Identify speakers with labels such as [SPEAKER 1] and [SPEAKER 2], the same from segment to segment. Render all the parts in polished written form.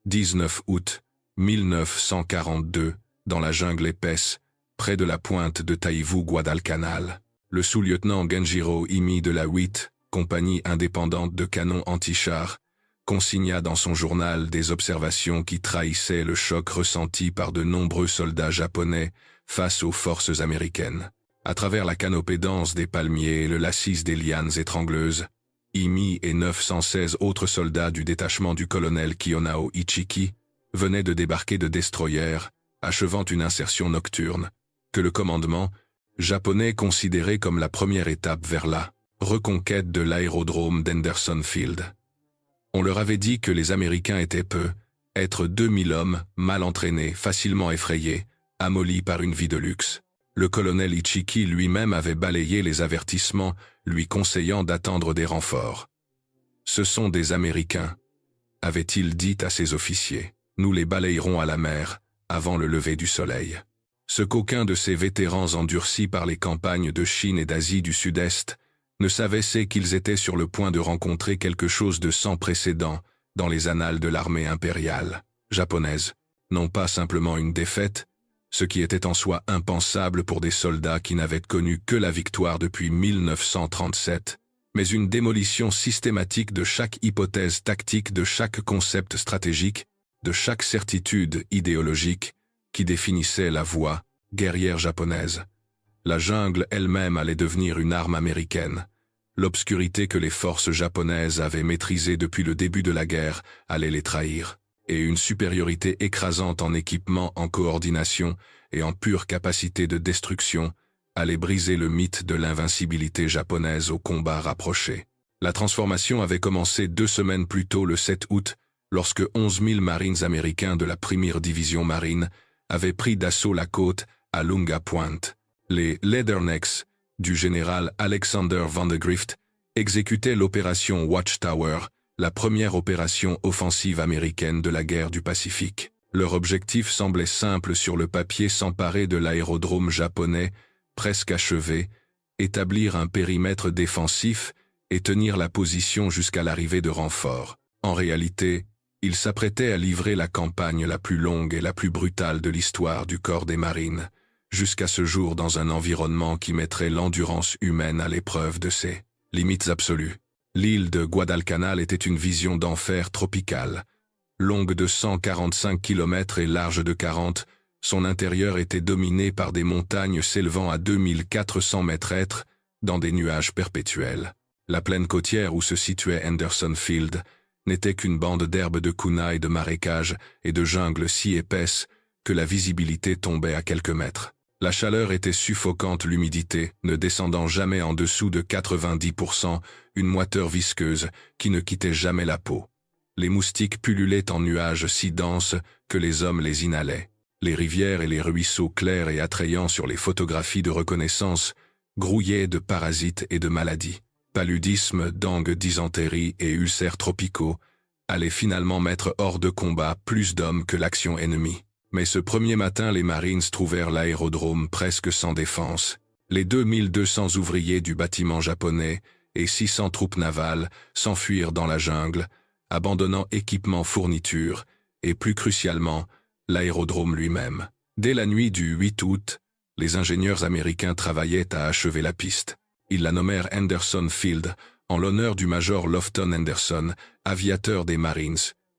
[SPEAKER 1] 19 août 1942, dans la jungle épaisse, près de la pointe de Taïvu-Guadalcanal. Le sous-lieutenant Genjiro Imi de la 8, compagnie indépendante de canons anti-chars, consigna dans son journal des observations qui trahissaient le choc ressenti par de nombreux soldats japonais face aux forces américaines. À travers la canopée dense des palmiers et le lacis des lianes étrangleuses, Imi et 916 autres soldats du détachement du colonel Kiyonao Ichiki venaient de débarquer de destroyers, achevant une insertion nocturne, que le commandement japonais considérait comme la première étape vers la reconquête de l'aérodrome d'Henderson Field. On leur avait dit que les Américains étaient être 2000 hommes, mal entraînés, facilement effrayés, amollis par une vie de luxe. Le colonel Ichiki lui-même avait balayé les avertissements, lui conseillant d'attendre des renforts. « Ce sont des Américains », avait-il dit à ses officiers. « Nous les balayerons à la mer, avant le lever du soleil. » Ce qu'aucun de ces vétérans endurcis par les campagnes de Chine et d'Asie du Sud-Est ne savait, c'est qu'ils étaient sur le point de rencontrer quelque chose de sans précédent dans les annales de l'armée impériale japonaise. Non pas simplement une défaite, ce qui était en soi impensable pour des soldats qui n'avaient connu que la victoire depuis 1937, mais une démolition systématique de chaque hypothèse tactique, de chaque concept stratégique, de chaque certitude idéologique qui définissait la voie guerrière japonaise. La jungle elle-même allait devenir une arme américaine. L'obscurité que les forces japonaises avaient maîtrisée depuis le début de la guerre allait les trahir, et une supériorité écrasante en équipement, en coordination et en pure capacité de destruction allait briser le mythe de l'invincibilité japonaise au combat rapproché. La transformation avait commencé 2 semaines plus tôt, le 7 août, lorsque 11 000 marines américains de la 1re division marine avaient pris d'assaut la côte à Lunga Point. Les Leathernecks du général Alexander Vandegrift exécutaient l'opération Watchtower, la première opération offensive américaine de la guerre du Pacifique. Leur objectif semblait simple sur le papier: s'emparer de l'aérodrome japonais, presque achevé, établir un périmètre défensif et tenir la position jusqu'à l'arrivée de renforts. En réalité, ils s'apprêtaient à livrer la campagne la plus longue et la plus brutale de l'histoire du corps des marines, jusqu'à ce jour dans un environnement qui mettrait l'endurance humaine à l'épreuve de ses limites absolues. L'île de Guadalcanal était une vision d'enfer tropical. Longue de 145 km et large de 40, son intérieur était dominé par des montagnes s'élevant à 2400 mètres dans des nuages perpétuels. La plaine côtière où se situait Henderson Field n'était qu'une bande d'herbes de kunai, de marécages et de jungles si épaisses que la visibilité tombait à quelques mètres. La chaleur était suffocante, l'humidité ne descendant jamais en dessous de 90%, une moiteur visqueuse qui ne quittait jamais la peau. Les moustiques pullulaient en nuages si denses que les hommes les inhalaient. Les rivières et les ruisseaux clairs et attrayants sur les photographies de reconnaissance grouillaient de parasites et de maladies. Paludisme, dengue, dysenterie et ulcères tropicaux allaient finalement mettre hors de combat plus d'hommes que l'action ennemie. Mais ce premier matin, les Marines trouvèrent l'aérodrome presque sans défense. Les 2200 ouvriers du bâtiment japonais et 600 troupes navales s'enfuirent dans la jungle, abandonnant équipement, fournitures et, plus crucialement, l'aérodrome lui-même. Dès la nuit du 8 août, les ingénieurs américains travaillaient à achever la piste. Ils la nommèrent Henderson Field, en l'honneur du major Lofton Henderson, aviateur des Marines,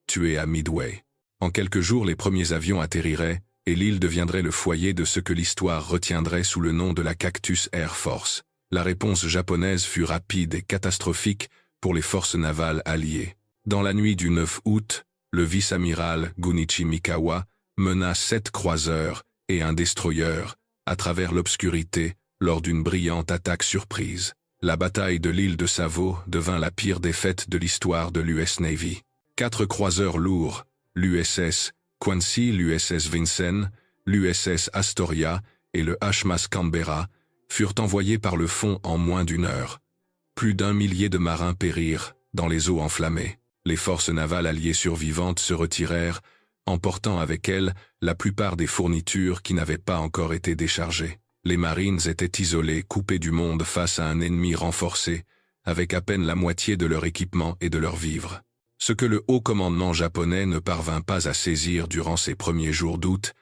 [SPEAKER 1] tué à Midway. En quelques jours, les premiers avions atterriraient, et l'île deviendrait le foyer de ce que l'histoire retiendrait sous le nom de la Cactus Air Force. La réponse japonaise fut rapide et catastrophique pour les forces navales alliées. Dans la nuit du 9 août, le vice-amiral Gunichi Mikawa mena 7 croiseurs et un destroyer à travers l'obscurité lors d'une brillante attaque surprise. La bataille de l'île de Savo devint la pire défaite de l'histoire de l'US Navy. 4 croiseurs lourds, l'USS Quincy, l'USS Vincennes, l'USS Astoria et le HMAS Canberra, furent envoyés par le fond en moins d'1 heure. Plus d'1 millier de marins périrent dans les eaux enflammées. Les forces navales alliées survivantes se retirèrent, emportant avec elles la plupart des fournitures qui n'avaient pas encore été déchargées. Les Marines étaient isolés, coupés du monde face à un ennemi renforcé, avec à peine la moitié de leur équipement et de leurs vivres. Ce que le haut commandement japonais ne parvint pas à saisir durant ces premiers jours d'août,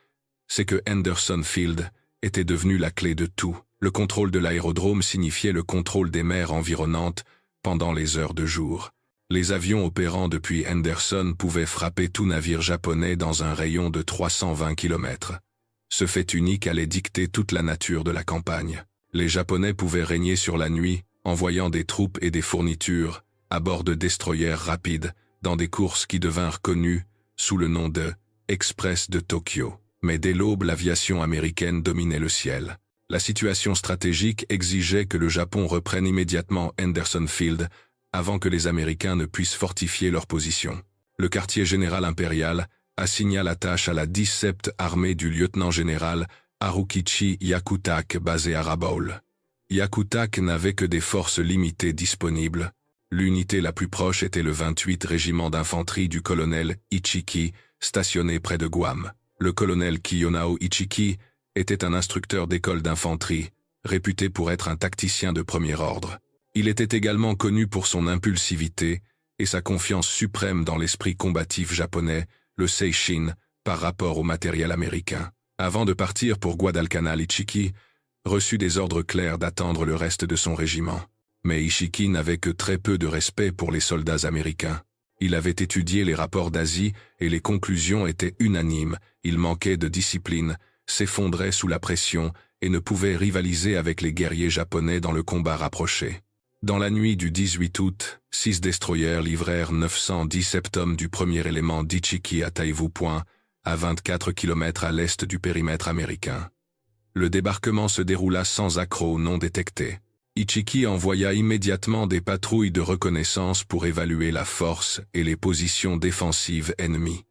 [SPEAKER 1] c'est que Henderson Field était devenu la clé de tout. Le contrôle de l'aérodrome signifiait le contrôle des mers environnantes pendant les heures de jour. Les avions opérant depuis Henderson pouvaient frapper tout navire japonais dans un rayon de 320 km. Ce fait unique allait dicter toute la nature de la campagne. Les Japonais pouvaient régner sur la nuit, envoyant des troupes et des fournitures à bord de destroyers rapides dans des courses qui devinrent connues sous le nom de « Express de Tokyo ». Mais dès l'aube, l'aviation américaine dominait le ciel. La situation stratégique exigeait que le Japon reprenne immédiatement Henderson Field avant que les Américains ne puissent fortifier leur position. Le quartier général impérial assigna la tâche à la 17e armée du lieutenant-général Harukichi Hyakutake basée à Rabaul. Hyakutake n'avait que des forces limitées disponibles. L'unité la plus proche était le 28 régiment d'infanterie du colonel Ichiki, stationné près de Guam. Le colonel Kiyonao Ichiki était un instructeur d'école d'infanterie, réputé pour être un tacticien de premier ordre. Il était également connu pour son impulsivité et sa confiance suprême dans l'esprit combatif japonais, le Seishin, par rapport au matériel américain. Avant de partir pour Guadalcanal, Ichiki reçut des ordres clairs d'attendre le reste de son régiment. Mais Ichiki n'avait que très peu de respect pour les soldats américains. Il avait étudié les rapports d'Asie et les conclusions étaient unanimes. Il manquait de discipline, s'effondrait sous la pression et ne pouvait rivaliser avec les guerriers japonais dans le combat rapproché. Dans la nuit du 18 août, 6 destroyers livrèrent 917 hommes du premier élément d'Ichiki à Taivu Point, à 24 km à l'est du périmètre américain. Le débarquement se déroula sans accroc non détecté. Ichiki envoya immédiatement des patrouilles de reconnaissance pour évaluer la force et les positions défensives ennemies.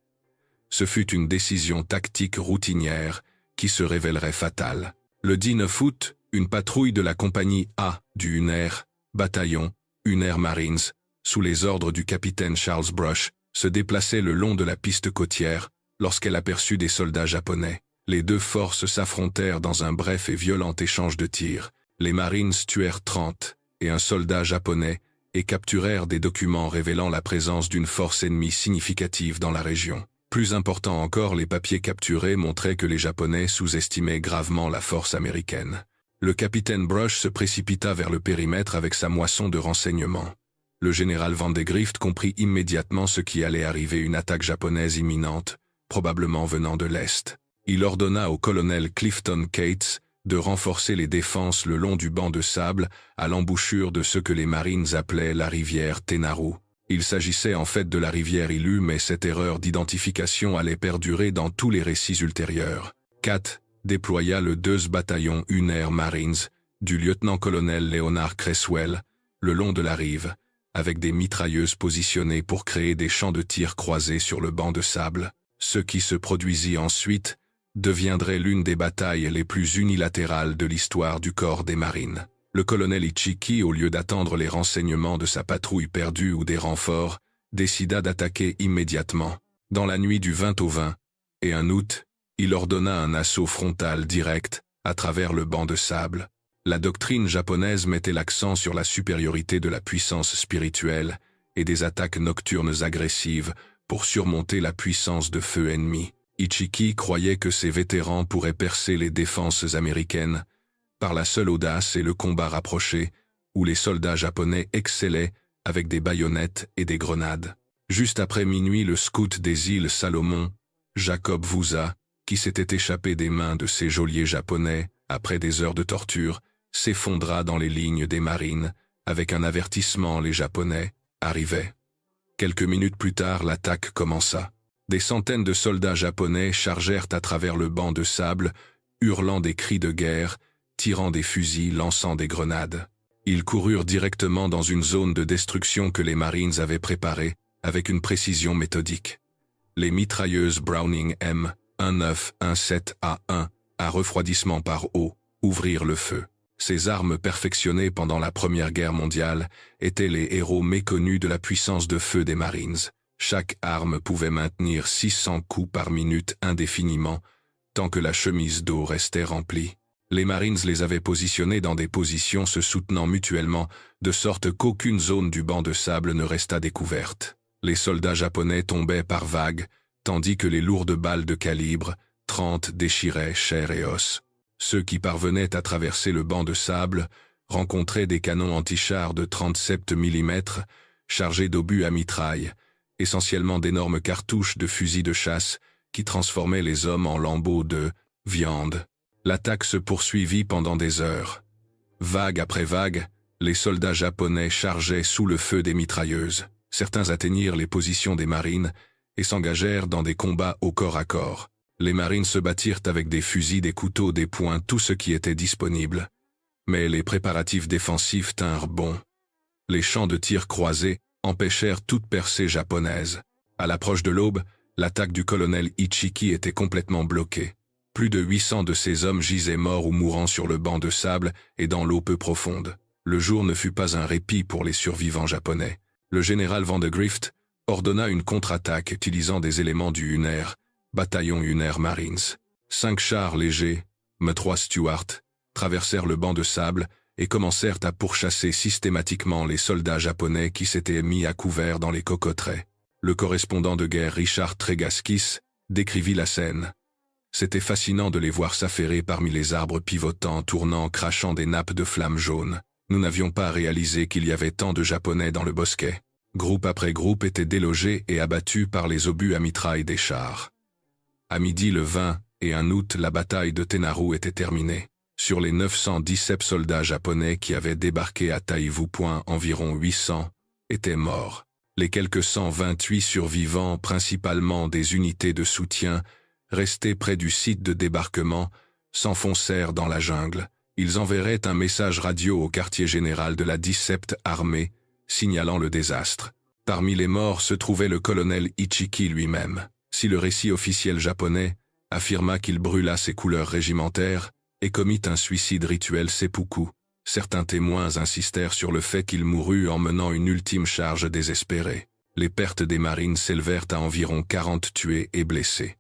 [SPEAKER 1] Ce fut une décision tactique routinière qui se révélerait fatale. Le 19 août, une patrouille de la compagnie A du UNER, bataillon, UNER Marines, sous les ordres du capitaine Charles Brush, se déplaçait le long de la piste côtière lorsqu'elle aperçut des soldats japonais. Les deux forces s'affrontèrent dans un bref et violent échange de tirs. Les Marines tuèrent 30 et un soldat japonais et capturèrent des documents révélant la présence d'une force ennemie significative dans la région. Plus important encore, les papiers capturés montraient que les Japonais sous-estimaient gravement la force américaine. Le capitaine Brush se précipita vers le périmètre avec sa moisson de renseignements. Le général Vandegrift comprit immédiatement ce qui allait arriver, une attaque japonaise imminente, probablement venant de l'Est. Il ordonna au colonel Clifton Cates de renforcer les défenses le long du banc de sable à l'embouchure de ce que les Marines appelaient la rivière Tenaru. Il s'agissait en fait de la rivière Ilu, mais cette erreur d'identification allait perdurer dans tous les récits ultérieurs. Kat déploya le 2e bataillon UNER Marines du lieutenant-colonel Leonard Cresswell le long de la rive, avec des mitrailleuses positionnées pour créer des champs de tir croisés sur le banc de sable. Ce qui se produisit ensuite deviendrait l'une des batailles les plus unilatérales de l'histoire du corps des marines. Le colonel Ichiki, au lieu d'attendre les renseignements de sa patrouille perdue ou des renforts, décida d'attaquer immédiatement. Dans la nuit du 20 au 21 août, il ordonna un assaut frontal direct à travers le banc de sable. La doctrine japonaise mettait l'accent sur la supériorité de la puissance spirituelle et des attaques nocturnes agressives pour surmonter la puissance de feu ennemie. Ichiki croyait que ses vétérans pourraient percer les défenses américaines par la seule audace et le combat rapproché, où les soldats japonais excellaient avec des baïonnettes et des grenades. Juste après minuit, le scout des îles Salomon, Jacob Vusa, qui s'était échappé des mains de ses geôliers japonais après des heures de torture, s'effondra dans les lignes des marines, avec un avertissement: les Japonais arrivaient. Quelques minutes plus tard, l'attaque commença. Des centaines de soldats japonais chargèrent à travers le banc de sable, hurlant des cris de guerre, tirant des fusils, lançant des grenades. Ils coururent directement dans une zone de destruction que les Marines avaient préparée, avec une précision méthodique. Les mitrailleuses Browning M1917A1, à refroidissement par eau, ouvrirent le feu. Ces armes perfectionnées pendant la Première Guerre mondiale étaient les héros méconnus de la puissance de feu des Marines. Chaque arme pouvait maintenir 600 coups par minute indéfiniment, tant que la chemise d'eau restait remplie. Les Marines les avaient positionnés dans des positions se soutenant mutuellement, de sorte qu'aucune zone du banc de sable ne resta découverte. Les soldats japonais tombaient par vagues, tandis que les lourdes balles de calibre 30 déchiraient chair et os. Ceux qui parvenaient à traverser le banc de sable rencontraient des canons antichars de 37 mm, chargés d'obus à mitraille, essentiellement d'énormes cartouches de fusils de chasse qui transformaient les hommes en lambeaux de viande. L'attaque se poursuivit pendant des heures. Vague après vague, les soldats japonais chargeaient sous le feu des mitrailleuses. Certains atteignirent les positions des marines et s'engagèrent dans des combats au corps à corps. Les marines se battirent avec des fusils, des couteaux, des poings, tout ce qui était disponible. Mais les préparatifs défensifs tinrent bon. Les champs de tir croisés empêchèrent toute percée japonaise. À l'approche de l'aube, l'attaque du colonel Ichiki était complètement bloquée. Plus de 800 de ses hommes gisaient morts ou mourant sur le banc de sable et dans l'eau peu profonde. Le jour ne fut pas un répit pour les survivants japonais. Le général Vandegrift ordonna une contre-attaque utilisant des éléments du Unner, bataillon Unner Marines. 5 chars légers, M3 Stuart, traversèrent le banc de sable et commencèrent à pourchasser systématiquement les soldats japonais qui s'étaient mis à couvert dans les cocoteraies. Le correspondant de guerre Richard Tregaskis décrivit la scène. C'était fascinant de les voir s'affairer parmi les arbres pivotants, tournant, crachant des nappes de flammes jaunes. Nous n'avions pas réalisé qu'il y avait tant de Japonais dans le bosquet. Groupe après groupe étaient délogés et abattus par les obus à mitraille des chars. À midi le 20 et 1 août, la bataille de Tenaru était terminée. Sur les 917 soldats japonais qui avaient débarqué à Taivu, environ 800 étaient morts. Les quelques 128 survivants, principalement des unités de soutien, restés près du site de débarquement, s'enfoncèrent dans la jungle. Ils enverraient un message radio au quartier général de la 17e armée, signalant le désastre. Parmi les morts se trouvait le colonel Ichiki lui-même. Si le récit officiel japonais affirma qu'il brûla ses couleurs régimentaires et commit un suicide rituel seppuku, certains témoins insistèrent sur le fait qu'il mourut en menant une ultime charge désespérée. Les pertes des marines s'élevèrent à environ 40 tués et blessés.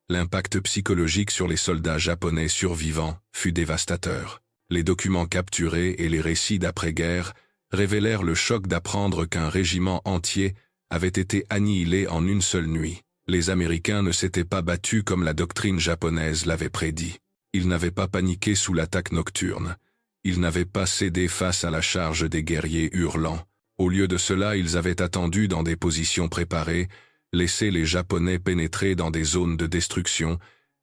[SPEAKER 1] L'impact psychologique sur les soldats japonais survivants fut dévastateur. Les documents capturés et les récits d'après-guerre révélèrent le choc d'apprendre qu'un régiment entier avait été annihilé en une seule nuit. Les Américains ne s'étaient pas battus comme la doctrine japonaise l'avait prédit. Ils n'avaient pas paniqué sous l'attaque nocturne. Ils n'avaient pas cédé face à la charge des guerriers hurlants. Au lieu de cela, ils avaient attendu dans des positions préparées, laissé les Japonais pénétrer dans des zones de destruction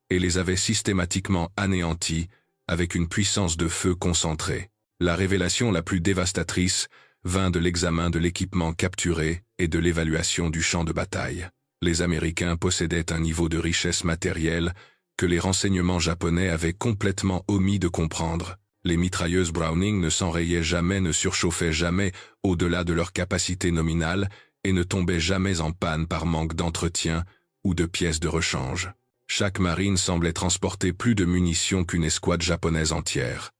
[SPEAKER 1] et les avaient systématiquement anéantis avec une puissance de feu concentrée. La révélation la plus dévastatrice vint de l'examen de l'équipement capturé et de l'évaluation du champ de bataille. Les Américains possédaient un niveau de richesse matérielle que les renseignements japonais avaient complètement omis de comprendre. Les mitrailleuses Browning ne s'enrayaient jamais, ne surchauffaient jamais au-delà de leur capacité nominale et ne tombaient jamais en panne par manque d'entretien ou de pièces de rechange. Chaque marine semblait transporter plus de munitions qu'une escouade japonaise entière.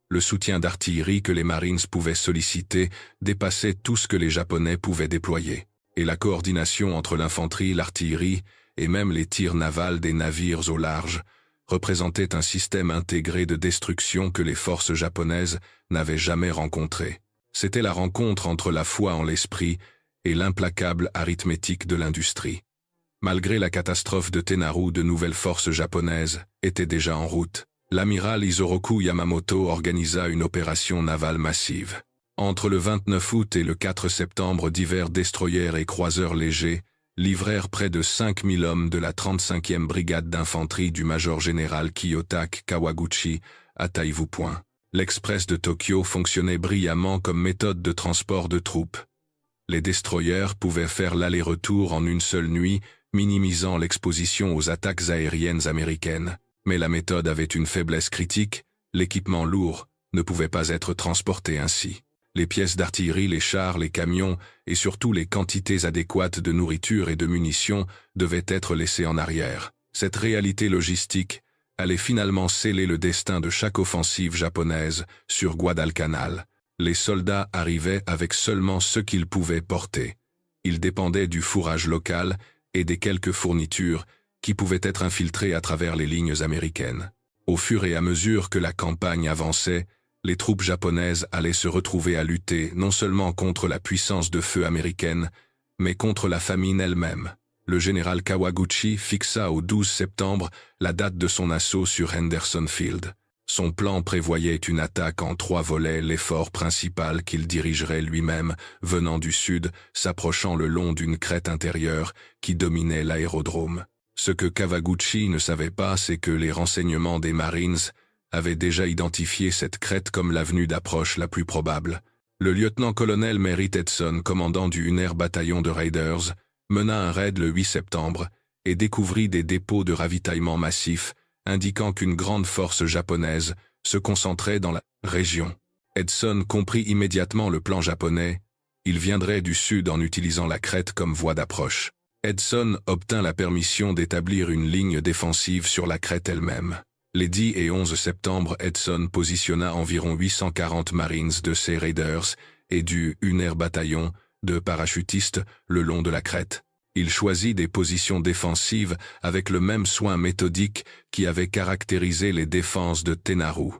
[SPEAKER 1] Le soutien d'artillerie que les Marines pouvaient solliciter dépassait tout ce que les Japonais pouvaient déployer. Et la coordination entre l'infanterie, l'artillerie et même les tirs navals des navires au large représentait un système intégré de destruction que les forces japonaises n'avaient jamais rencontré. C'était la rencontre entre la foi en l'esprit et l'implacable arithmétique de l'industrie. Malgré la catastrophe de Tenaru, de nouvelles forces japonaises étaient déjà en route. L'amiral Isoroku Yamamoto organisa une opération navale massive. Entre le 29 août et le 4 septembre, divers destroyers et croiseurs légers livrèrent près de 5000 hommes de la 35e brigade d'infanterie du major général Kiyotake Kawaguchi à Taivu. L'express de Tokyo fonctionnait brillamment comme méthode de transport de troupes. Les destroyers pouvaient faire l'aller-retour en une seule nuit, minimisant l'exposition aux attaques aériennes américaines. Mais la méthode avait une faiblesse critique, l'équipement lourd ne pouvait pas être transporté ainsi. Les pièces d'artillerie, les chars, les camions et surtout les quantités adéquates de nourriture et de munitions devaient être laissées en arrière. Cette réalité logistique allait finalement sceller le destin de chaque offensive japonaise sur Guadalcanal. Les soldats arrivaient avec seulement ce qu'ils pouvaient porter. Ils dépendaient du fourrage local et des quelques fournitures qui pouvaient être infiltrées à travers les lignes américaines. Au fur et à mesure que la campagne avançait, les troupes japonaises allaient se retrouver à lutter non seulement contre la puissance de feu américaine, mais contre la famine elle-même. Le général Kawaguchi fixa au 12 septembre la date de son assaut sur Henderson Field. Son plan prévoyait une attaque en 3 volets, l'effort principal qu'il dirigerait lui-même, venant du sud, s'approchant le long d'une crête intérieure qui dominait l'aérodrome. Ce que Kawaguchi ne savait pas, c'est que les renseignements des Marines avaient déjà identifié cette crête comme l'avenue d'approche la plus probable. Le lieutenant-colonel Merritt Edson, commandant du 1er bataillon de Raiders, mena un raid le 8 septembre et découvrit des dépôts de ravitaillement massifs, indiquant qu'une grande force japonaise se concentrait dans la région. Edson comprit immédiatement le plan japonais. Il viendrait du sud en utilisant la crête comme voie d'approche. Edson obtint la permission d'établir une ligne défensive sur la crête elle-même. Les 10 et 11 septembre, Edson positionna environ 840 Marines de ses Raiders et du 1er bataillon de parachutistes le long de la crête. Il choisit des positions défensives avec le même soin méthodique qui avait caractérisé les défenses de Tenaru.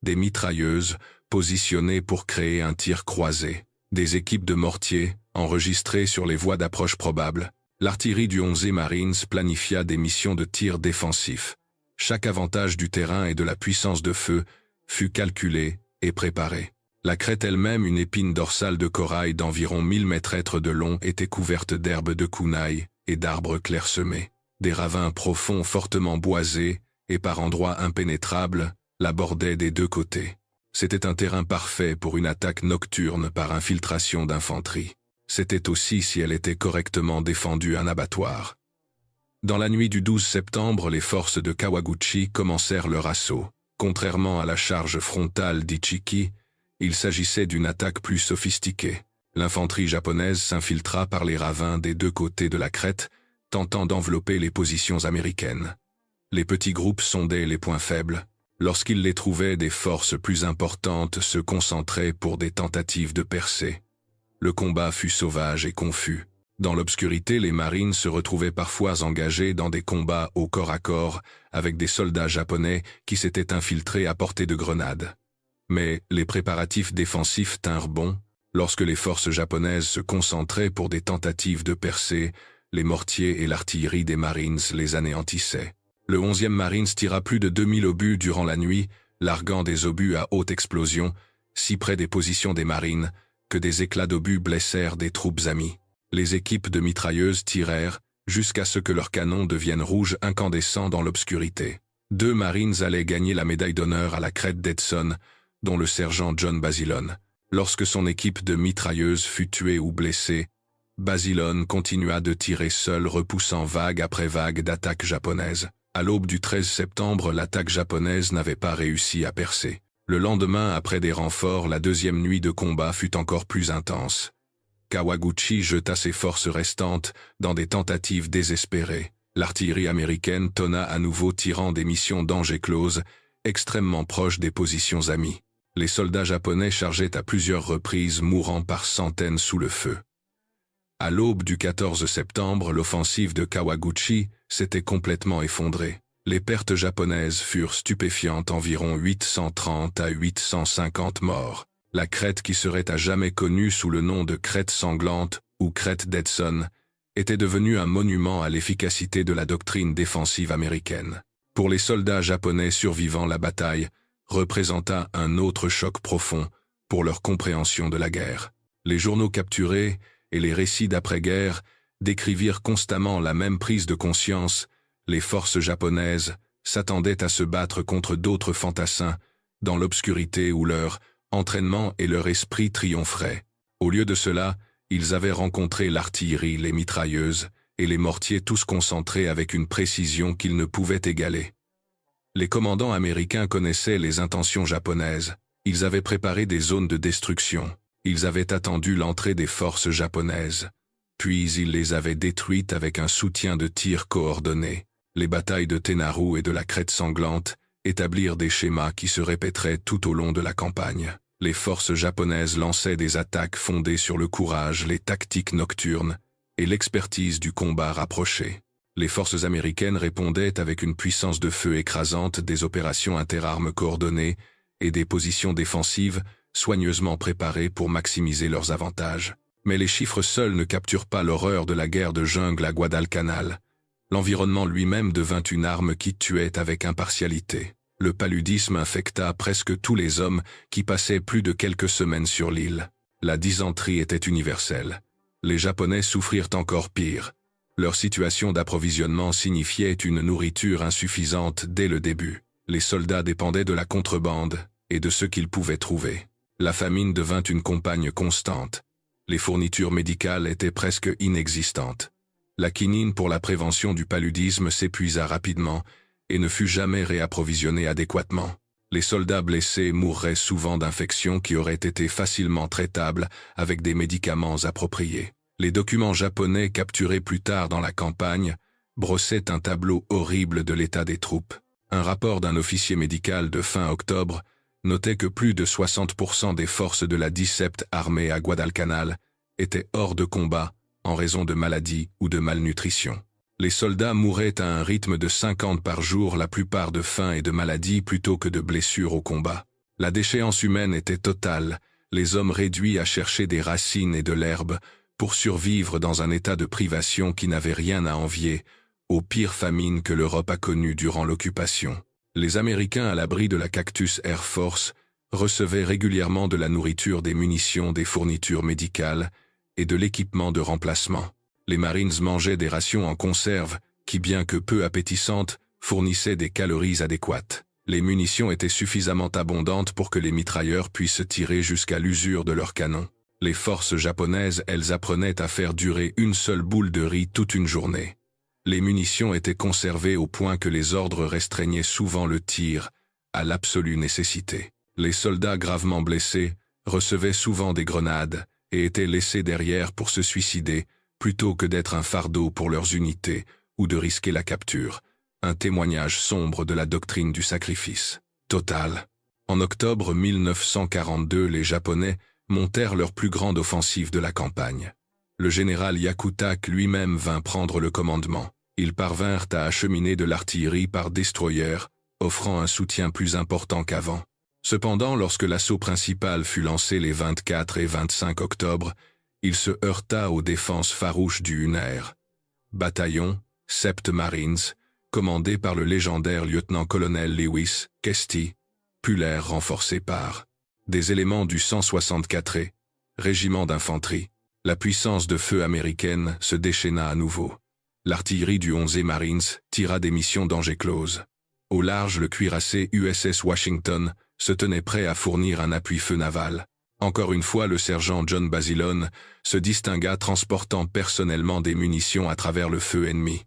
[SPEAKER 1] Des mitrailleuses positionnées pour créer un tir croisé, des équipes de mortiers enregistrées sur les voies d'approche probables. L'artillerie du 11e Marines planifia des missions de tir défensif. Chaque avantage du terrain et de la puissance de feu fut calculé et préparé. La crête elle-même, une épine dorsale de corail d'environ 1000 mètres de long, était couverte d'herbes de kunai et d'arbres clairsemés. Des ravins profonds fortement boisés et par endroits impénétrables la bordaient des 2 côtés. C'était un terrain parfait pour une attaque nocturne par infiltration d'infanterie. C'était aussi, si elle était correctement défendue, un abattoir. Dans la nuit du 12 septembre, les forces de Kawaguchi commencèrent leur assaut. Contrairement à la charge frontale d'Ichiki, il s'agissait d'une attaque plus sophistiquée. L'infanterie japonaise s'infiltra par les ravins des 2 côtés de la crête, tentant d'envelopper les positions américaines. Les petits groupes sondaient les points faibles. Lorsqu'ils les trouvaient, des forces plus importantes se concentraient pour des tentatives de percée. Le combat fut sauvage et confus. Dans l'obscurité, les Marines se retrouvaient parfois engagés dans des combats au corps à corps avec des soldats japonais qui s'étaient infiltrés à portée de grenades. Mais les préparatifs défensifs tinrent bon. Lorsque les forces japonaises se concentraient pour des tentatives de percée, les mortiers et l'artillerie des Marines les anéantissaient. Le 11e Marines tira plus de 2000 obus durant la nuit, larguant des obus à haute explosion, si près des positions des Marines, que des éclats d'obus blessèrent des troupes amies. Les équipes de mitrailleuses tirèrent, jusqu'à ce que leurs canons deviennent rouges incandescents dans l'obscurité. 2 Marines allaient gagner la médaille d'honneur à la crête d'Edson, dont le sergent John Basilone. Lorsque son équipe de mitrailleuses fut tuée ou blessée, Basilone continua de tirer seul, repoussant vague après vague d'attaques japonaises. À l'aube du 13 septembre, l'attaque japonaise n'avait pas réussi à percer. Le lendemain, après des renforts, la 2e nuit de combat fut encore plus intense. Kawaguchi jeta ses forces restantes dans des tentatives désespérées. L'artillerie américaine tonna à nouveau, tirant des missions danger close, extrêmement proches des positions amies. Les soldats japonais chargeaient à plusieurs reprises, mourant par centaines sous le feu. À l'aube du 14 septembre, l'offensive de Kawaguchi s'était complètement effondrée. Les pertes japonaises furent stupéfiantes, environ 830 à 850 morts. La crête, qui serait à jamais connue sous le nom de crête sanglante ou crête d'Edson, était devenue un monument à l'efficacité de la doctrine défensive américaine. Pour les soldats japonais survivant, la bataille représenta un autre choc profond pour leur compréhension de la guerre. Les journaux capturés et les récits d'après-guerre décrivirent constamment la même prise de conscience. Les forces japonaises s'attendaient à se battre contre d'autres fantassins dans l'obscurité où leur entraînement et leur esprit triompheraient. Au lieu de cela, ils avaient rencontré l'artillerie, les mitrailleuses et les mortiers, tous concentrés avec une précision qu'ils ne pouvaient égaler. Les commandants américains connaissaient les intentions japonaises. Ils avaient préparé des zones de destruction. Ils avaient attendu l'entrée des forces japonaises. Puis ils les avaient détruites avec un soutien de tir coordonné. Les batailles de Tenaru et de la crête sanglante établirent des schémas qui se répéteraient tout au long de la campagne. Les forces japonaises lançaient des attaques fondées sur le courage, les tactiques nocturnes et l'expertise du combat rapproché. Les forces américaines répondaient avec une puissance de feu écrasante, des opérations interarmes coordonnées et des positions défensives soigneusement préparées pour maximiser leurs avantages. Mais les chiffres seuls ne capturent pas l'horreur de la guerre de jungle à Guadalcanal. L'environnement lui-même devint une arme qui tuait avec impartialité. Le paludisme infecta presque tous les hommes qui passaient plus de quelques semaines sur l'île. La dysenterie était universelle. Les Japonais souffrirent encore pire. Leur situation d'approvisionnement signifiait une nourriture insuffisante dès le début. Les soldats dépendaient de la contrebande et de ce qu'ils pouvaient trouver. La famine devint une compagne constante. Les fournitures médicales étaient presque inexistantes. La quinine pour la prévention du paludisme s'épuisa rapidement et ne fut jamais réapprovisionnée adéquatement. Les soldats blessés mourraient souvent d'infections qui auraient été facilement traitables avec des médicaments appropriés. Les documents japonais capturés plus tard dans la campagne brossaient un tableau horrible de l'état des troupes. Un rapport d'un officier médical de fin octobre notait que plus de 60% des forces de la 17e armée à Guadalcanal étaient hors de combat en raison de maladies ou de malnutrition. Les soldats mouraient à un rythme de 50 par jour, la plupart de faim et de maladie plutôt que de blessures au combat. La déchéance humaine était totale, les hommes réduits à chercher des racines et de l'herbe pour survivre dans un état de privation qui n'avait rien à envier aux pires famines que l'Europe a connues durant l'occupation. Les Américains à l'abri de la Cactus Air Force recevaient régulièrement de la nourriture, des munitions, des fournitures médicales et de l'équipement de remplacement. Les Marines mangeaient des rations en conserve qui, bien que peu appétissantes, fournissaient des calories adéquates. Les munitions étaient suffisamment abondantes pour que les mitrailleurs puissent tirer jusqu'à l'usure de leurs canons. Les forces japonaises, elles, apprenaient à faire durer une seule boule de riz toute une journée. Les munitions étaient conservées au point que les ordres restreignaient souvent le tir à l'absolue nécessité. Les soldats gravement blessés recevaient souvent des grenades et étaient laissés derrière pour se suicider plutôt que d'être un fardeau pour leurs unités ou de risquer la capture. Un témoignage sombre de la doctrine du sacrifice total. En octobre 1942, les Japonais montèrent leur plus grande offensive de la campagne. Le général Yakutak lui-même vint prendre le commandement. Ils parvinrent à acheminer de l'artillerie par destroyer, offrant un soutien plus important qu'avant. Cependant, lorsque l'assaut principal fut lancé les 24 et 25 octobre, il se heurta aux défenses farouches du Unair. Bataillon, 7th Marines, commandé par le légendaire lieutenant-colonel Lewis Kesty, pulèrent renforcés par des éléments du 164e régiment d'infanterie. La puissance de feu américaine se déchaîna à nouveau. L'artillerie du 11e Marines tira des missions danger close. Au large, le cuirassé USS Washington se tenait prêt à fournir un appui-feu naval. Encore une fois, le sergent John Basilone se distingua transportant personnellement des munitions à travers le feu ennemi.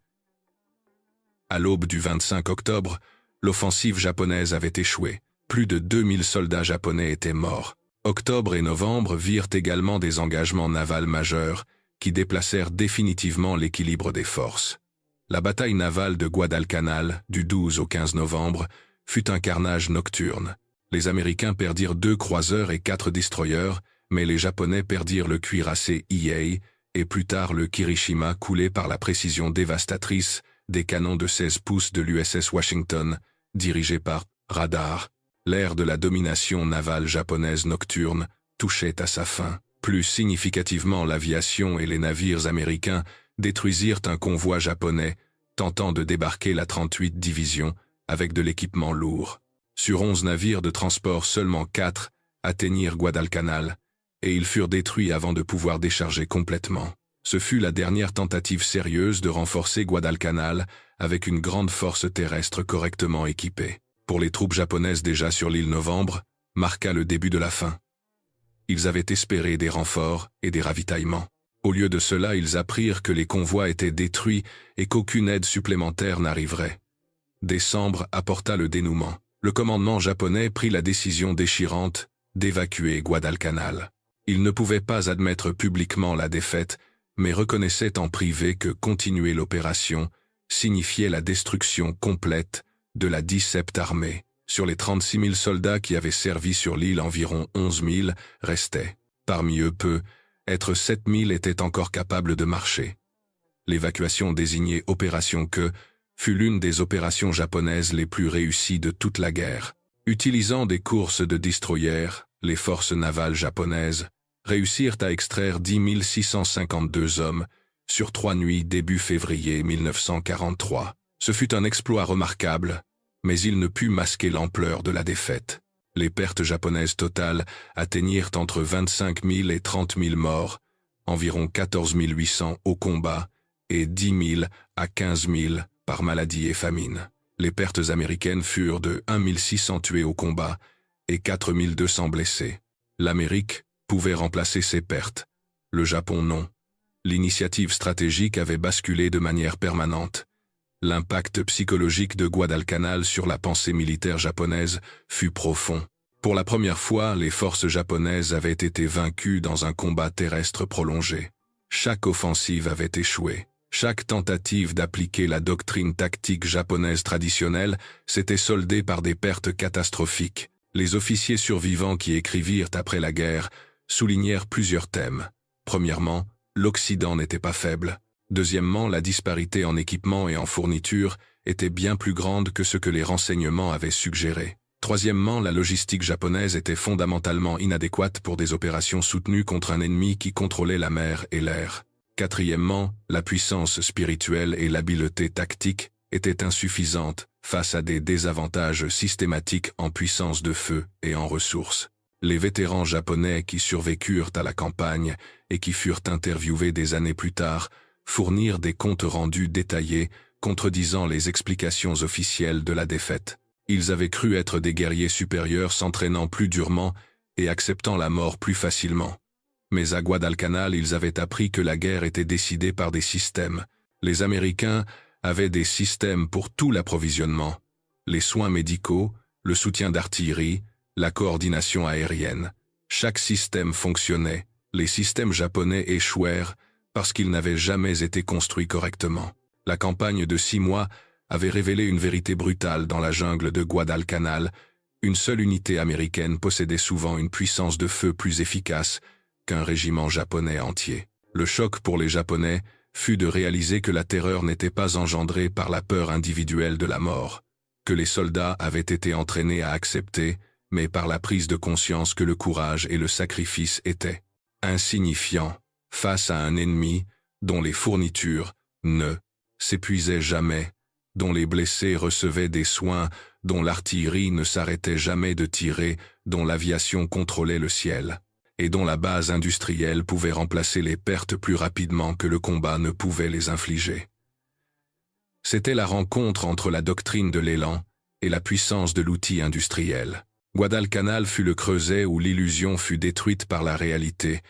[SPEAKER 1] À l'aube du 25 octobre, l'offensive japonaise avait échoué. Plus de 2000 soldats japonais étaient morts. Octobre et novembre virent également des engagements navals majeurs qui déplacèrent définitivement l'équilibre des forces. La bataille navale de Guadalcanal, du 12 au 15 novembre, fut un carnage nocturne. Les Américains perdirent 2 croiseurs et 4 destroyers, mais les Japonais perdirent le cuirassé Iei et plus tard le Kirishima, coulé par la précision dévastatrice des canons de 16 pouces de l'USS Washington, dirigés par radar. L'ère de la domination navale japonaise nocturne touchait à sa fin. Plus significativement, l'aviation et les navires américains détruisirent un convoi japonais tentant de débarquer la 38e division avec de l'équipement lourd. Sur 11 navires de transport, seulement 4 atteignirent Guadalcanal, et ils furent détruits avant de pouvoir décharger complètement. Ce fut la dernière tentative sérieuse de renforcer Guadalcanal avec une grande force terrestre correctement équipée. Pour les troupes japonaises déjà sur l'île, novembre marqua le début de la fin. Ils avaient espéré des renforts et des ravitaillements. Au lieu de cela, ils apprirent que les convois étaient détruits et qu'aucune aide supplémentaire n'arriverait. Décembre apporta le dénouement. Le commandement japonais prit la décision déchirante d'évacuer Guadalcanal. Il ne pouvait pas admettre publiquement la défaite, mais reconnaissait en privé que continuer l'opération signifiait la destruction complète de la 17e armée. Sur les 36 000 soldats qui avaient servi sur l'île, environ 11 000 restaient. Parmi eux, être 7 000 étaient encore capables de marcher. L'évacuation désignée Opération Que fut l'une des opérations japonaises les plus réussies de toute la guerre. Utilisant des courses de destroyers, les forces navales japonaises réussirent à extraire 10 652 hommes sur 3 nuits début février 1943. Ce fut un exploit remarquable, mais il ne put masquer l'ampleur de la défaite. Les pertes japonaises totales atteignirent entre 25 000 et 30 000 morts, environ 14 800 au combat et 10 000 à 15 000 par maladie et famine. Les pertes américaines furent de 1 600 tués au combat et 4 200 blessés. L'Amérique pouvait remplacer ces pertes, le Japon non. L'initiative stratégique avait basculé de manière permanente. L'impact psychologique de Guadalcanal sur la pensée militaire japonaise fut profond. Pour la première fois, les forces japonaises avaient été vaincues dans un combat terrestre prolongé. Chaque offensive avait échoué. Chaque tentative d'appliquer la doctrine tactique japonaise traditionnelle s'était soldée par des pertes catastrophiques. Les officiers survivants qui écrivirent après la guerre soulignèrent plusieurs thèmes. Premièrement, l'Occident n'était pas faible. Deuxièmement, la disparité en équipement et en fourniture était bien plus grande que ce que les renseignements avaient suggéré. Troisièmement, la logistique japonaise était fondamentalement inadéquate pour des opérations soutenues contre un ennemi qui contrôlait la mer et l'air. Quatrièmement, la puissance spirituelle et l'habileté tactique étaient insuffisantes face à des désavantages systématiques en puissance de feu et en ressources. Les vétérans japonais qui survécurent à la campagne et qui furent interviewés des années plus tard fournirent des comptes rendus détaillés contredisant les explications officielles de la défaite. Ils avaient cru être des guerriers supérieurs s'entraînant plus durement et acceptant la mort plus facilement. Mais à Guadalcanal, ils avaient appris que la guerre était décidée par des systèmes. Les Américains avaient des systèmes pour tout l'approvisionnement, les soins médicaux, le soutien d'artillerie, la coordination aérienne. Chaque système fonctionnait. Les systèmes japonais échouèrent parce qu'ils n'avaient jamais été construits correctement. La campagne de 6 mois avait révélé une vérité brutale dans la jungle de Guadalcanal. Une seule unité américaine possédait souvent une puissance de feu plus efficace qu'un régiment japonais entier. Le choc pour les Japonais fut de réaliser que la terreur n'était pas engendrée par la peur individuelle de la mort, que les soldats avaient été entraînés à accepter, mais par la prise de conscience que le courage et le sacrifice étaient insignifiants face à un ennemi dont les fournitures ne s'épuisaient jamais, dont les blessés recevaient des soins, dont l'artillerie ne s'arrêtait jamais de tirer, dont l'aviation contrôlait le ciel, et dont la base industrielle pouvait remplacer les pertes plus rapidement que le combat ne pouvait les infliger. C'était la rencontre entre la doctrine de l'élan et la puissance de l'outil industriel. Guadalcanal fut le creuset où l'illusion fut détruite par la réalité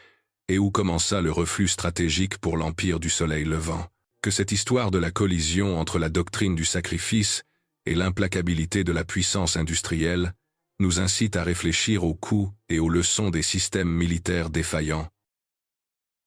[SPEAKER 1] et où commença le reflux stratégique pour l'empire du soleil levant. Que cette histoire de la collision entre la doctrine du sacrifice et l'implacabilité de la puissance industrielle nous incite à réfléchir aux coûts et aux leçons des systèmes militaires défaillants